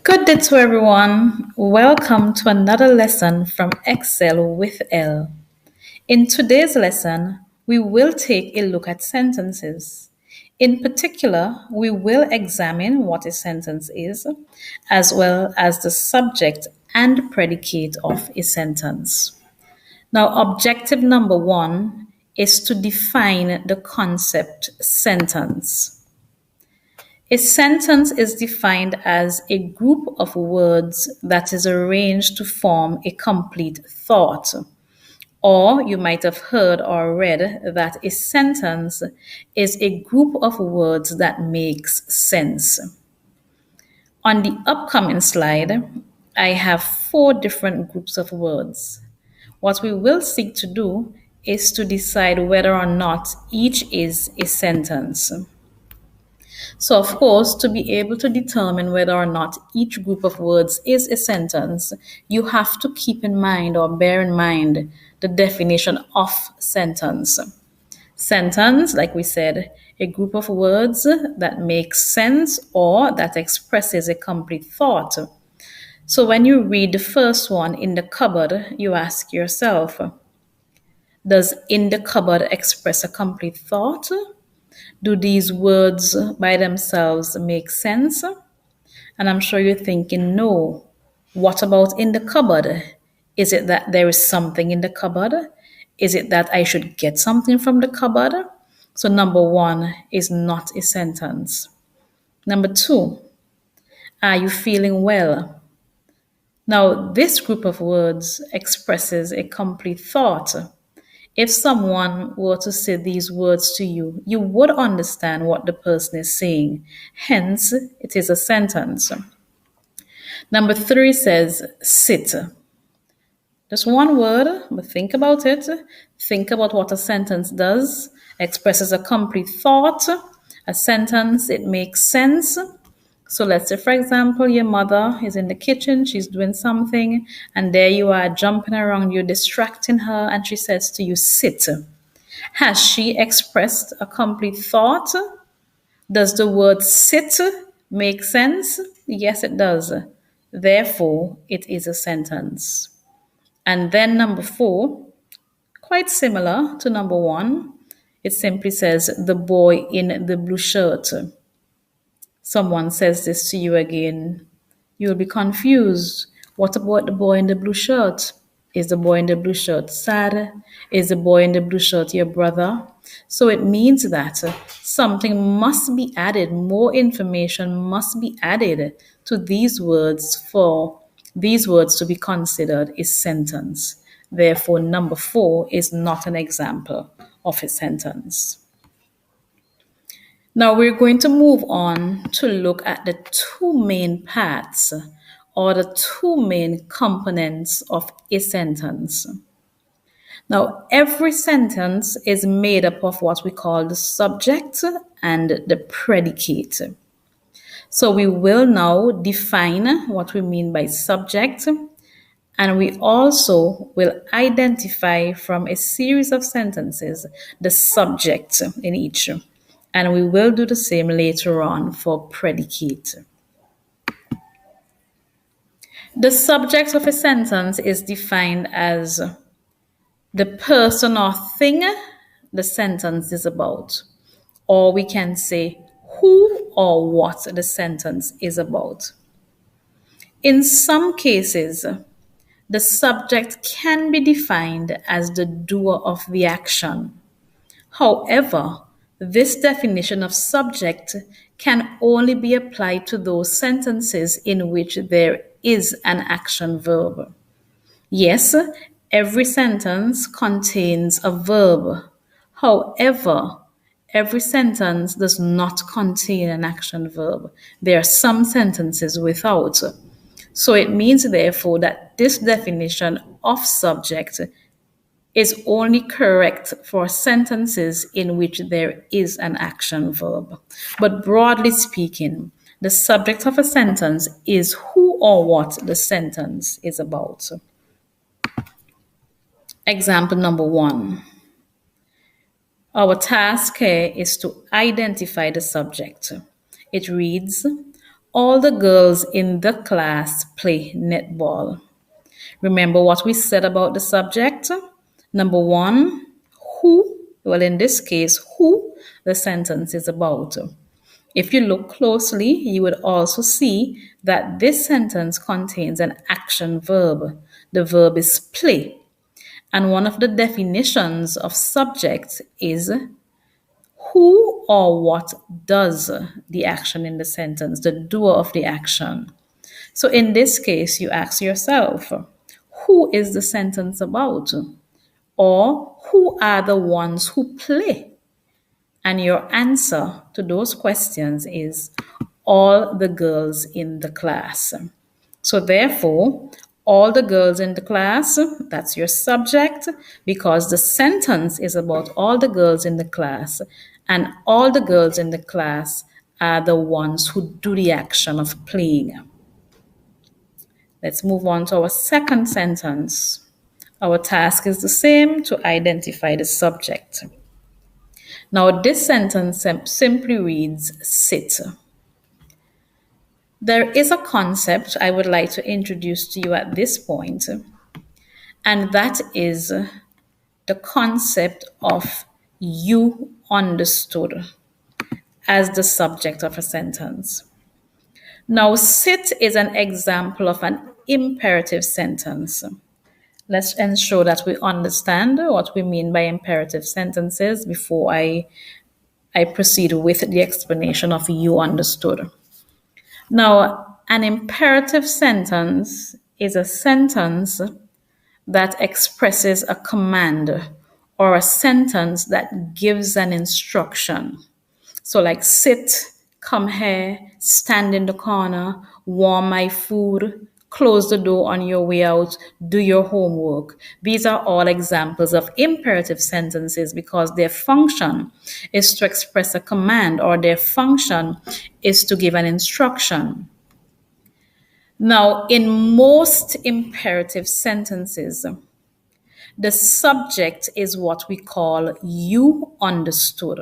Good day to everyone. Welcome to another lesson from Excel with L. In today's lesson, we will take a look at sentences. In particular, we will examine what a sentence is, as well as the subject and predicate of a sentence. Now, objective number one is to define the concept sentence. A sentence is defined as a group of words that is arranged to form a complete thought. Or you might have heard or read that a sentence is a group of words that makes sense. On the upcoming slide, I have four different groups of words. What we will seek to do is to decide whether or not each is a sentence. So, of course, to be able to determine whether or not each group of words is a sentence, you have to keep in mind or bear in mind the definition of sentence. Sentence, like we said, a group of words that makes sense or that expresses a complete thought. So, when you read the first one, in the cupboard, you ask yourself, does in the cupboard express a complete thought? Do these words by themselves make sense? And I'm sure you're thinking, no. What about in the cupboard? Is it that there is something in the cupboard? Is it that I should get something from the cupboard? So, number one is not a sentence. Number two, are you feeling well? Now, this group of words expresses a complete thought. If someone were to say these words to you, you would understand what the person is saying. Hence, it is a sentence. Number three says sit. Just one word, but think about it. Think about what a sentence does. Expresses a complete thought. A sentence, it makes sense. So let's say, for example, your mother is in the kitchen, she's doing something, and there you are jumping around, you're distracting her, and she says to you, sit. Has she expressed a complete thought? Does the word sit make sense? Yes, it does. Therefore, it is a sentence. And then number four, quite similar to number one, it simply says, the boy in the blue shirt. Someone says this to you again, you'll be confused. What about the boy in the blue shirt? Is the boy in the blue shirt sad? Is the boy in the blue shirt your brother? So it means that something must be added, more information must be added to these words for these words to be considered a sentence. Therefore, number four is not an example of a sentence. Now we're going to move on to look at the two main parts or the two main components of a sentence. Now, every sentence is made up of what we call the subject and the predicate. So we will now define what we mean by subject, and we also will identify from a series of sentences the subject in each. And we will do the same later on for predicate. The subject of a sentence is defined as the person or thing the sentence is about. Or we can say who or what the sentence is about. In some cases, the subject can be defined as the doer of the action. However, this definition of subject can only be applied to those sentences in which there is an action verb. Yes, every sentence contains a verb. However, every sentence does not contain an action verb. There are some sentences without. So it means, therefore, that this definition of subject is only correct for sentences in which there is an action verb. But broadly speaking, the subject of a sentence is who or what the sentence is about. Example number one. Our task here is to identify the subject. It reads, All the girls in the class play netball. Remember what we said about the subject? Number one, who? Well, in this case, who the sentence is about. If you look closely, you would also see that this sentence contains an action verb. The verb is play. And one of the definitions of subject is who or what does the action in the sentence, the doer of the action. So in this case, you ask yourself, who is the sentence about? Or who are the ones who play? And your answer to those questions is all the girls in the class. So therefore, all the girls in the class, that's your subject, because the sentence is about all the girls in the class, and all the girls in the class are the ones who do the action of playing. Let's move on to our second sentence. Our task is the same, to identify the subject. Now, this sentence simply reads sit. There is a concept I would like to introduce to you at this point, and that is the concept of you understood as the subject of a sentence. Now, sit is an example of an imperative sentence. Let's ensure that we understand what we mean by imperative sentences before I proceed with the explanation of you understood. Now, an imperative sentence is a sentence that expresses a command or a sentence that gives an instruction. So, like sit, come here, stand in the corner, warm my food, close the door on your way out, do your homework. These are all examples of imperative sentences because their function is to express a command or their function is to give an instruction. Now, in most imperative sentences, the subject is what we call you understood.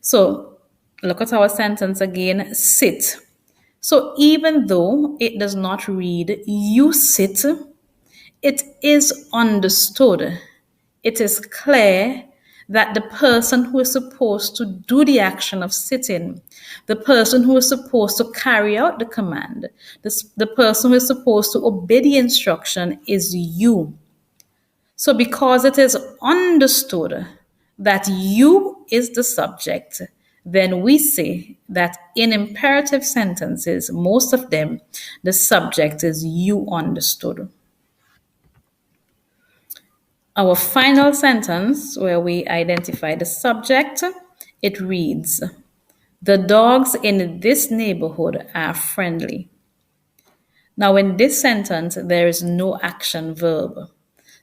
So look at our sentence again, sit. So even though it does not read you sit, it is understood. It is clear that the person who is supposed to do the action of sitting, the person who is supposed to carry out the command, the person who is supposed to obey the instruction is you. So because it is understood that you is the subject, then we say that in imperative sentences, most of them, the subject is you understood. Our final sentence, where we identify the subject, it reads, the dogs in this neighborhood are friendly. Now, in this sentence, there is no action verb.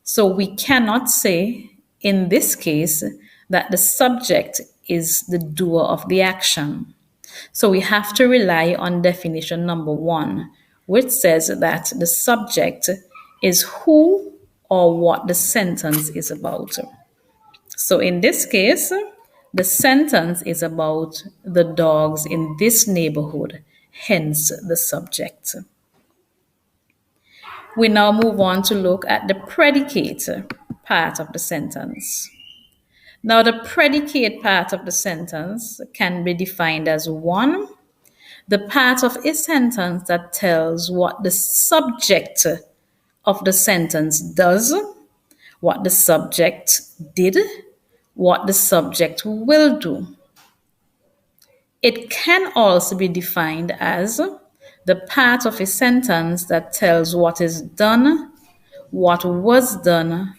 So we cannot say, in this case, that the subject is the doer of the action. So we have to rely on definition number one, which says that the subject is who or what the sentence is about. So in this case, the sentence is about the dogs in this neighborhood, hence the subject. We now move on to look at the predicate part of the sentence. Now, the predicate part of the sentence can be defined as one, the part of a sentence that tells what the subject of the sentence does, what the subject did, what the subject will do. It can also be defined as the part of a sentence that tells what is done, what was done,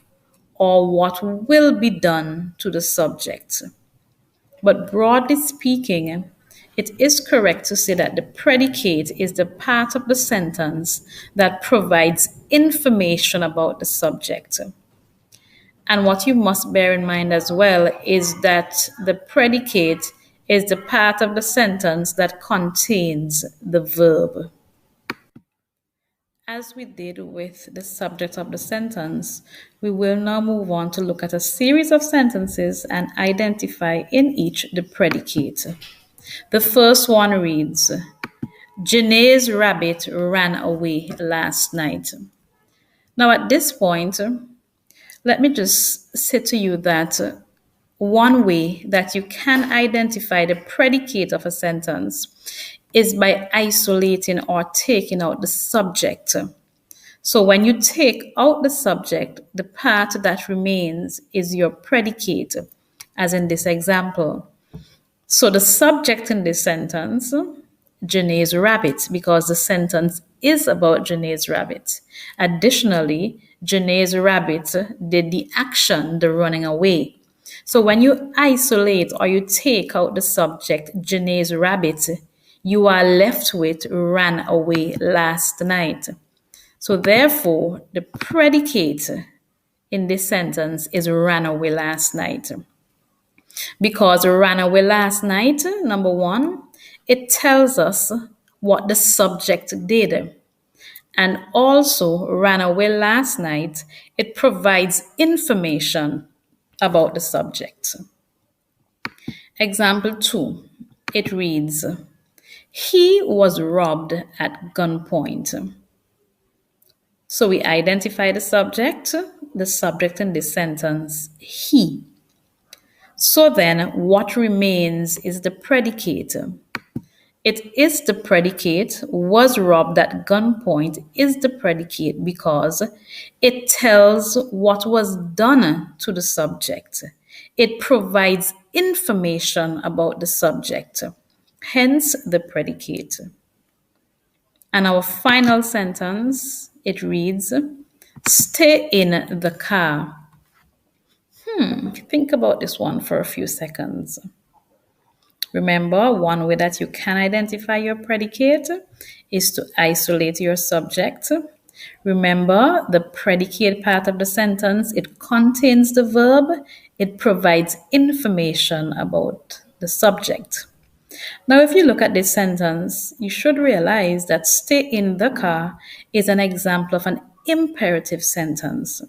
or what will be done to the subject. But broadly speaking, it is correct to say that the predicate is the part of the sentence that provides information about the subject. And what you must bear in mind as well is that the predicate is the part of the sentence that contains the verb. As we did with the subject of the sentence, we will now move on to look at a series of sentences and identify in each the predicate. The first one reads, Janae's rabbit ran away last night. Now, at this point, let me just say to you that one way that you can identify the predicate of a sentence is by isolating or taking out the subject. So when you take out the subject, the part that remains is your predicate, as in this example. So the subject in this sentence, Janae's rabbit, because the sentence is about Janae's rabbit. Additionally, Janae's rabbit did the action, the running away. So when you isolate or you take out the subject, Janae's rabbit, you are left with ran away last night. So therefore, the predicate in this sentence is ran away last night. Because ran away last night, number one, it tells us what the subject did. And also, ran away last night, it provides information about the subject. Example 2, it reads, he was robbed at gunpoint. So we identify the subject in this sentence, he. So then what remains is the predicate. It is the predicate, was robbed at gunpoint is the predicate because it tells what was done to the subject. It provides information about the subject, hence the predicate. And our final sentence, it reads, stay in the car. Think about this one for a few seconds. Remember, one way that you can identify your predicate is to isolate your subject. Remember, the predicate part of the sentence, it contains the verb, it provides information about the subject. Now, if you look at this sentence, you should realize that stay in the car is an example of an imperative sentence.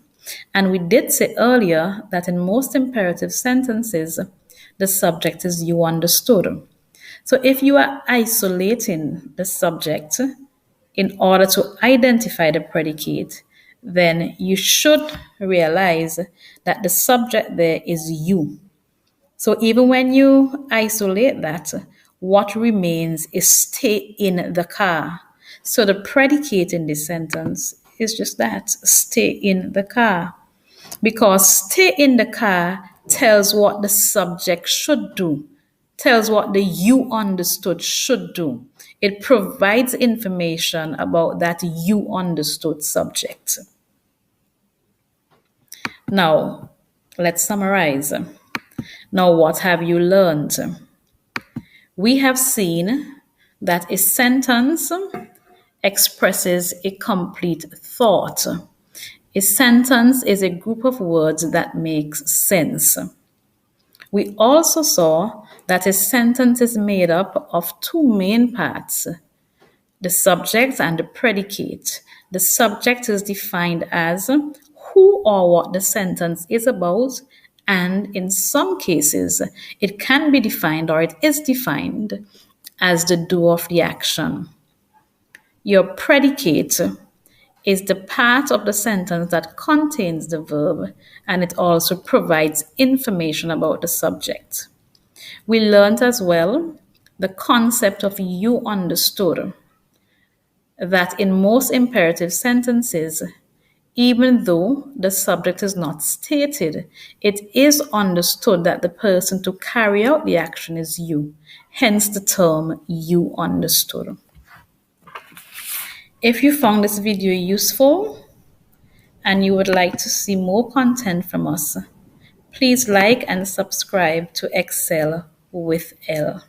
And we did say earlier that in most imperative sentences, the subject is you understood. So if you are isolating the subject in order to identify the predicate, then you should realize that the subject there is you. So even when you isolate that, what remains is stay in the car. So the predicate in this sentence is just that, stay in the car. Because stay in the car tells what the subject should do, tells what the you understood should do. It provides information about that you understood subject. Now, let's summarize. Now, what have you learned? We have seen that a sentence expresses a complete thought. A sentence is a group of words that makes sense. We also saw that a sentence is made up of two main parts, the subject and the predicate. The subject is defined as who or what the sentence is about, and in some cases, it can be defined or it is defined as the doer of the action. Your predicate is the part of the sentence that contains the verb, and it also provides information about the subject. We learned as well the concept of you understood, that in most imperative sentences, even though the subject is not stated, it is understood that the person to carry out the action is you, hence the term you understood. If you found this video useful and you would like to see more content from us, please like and subscribe to Excel with L.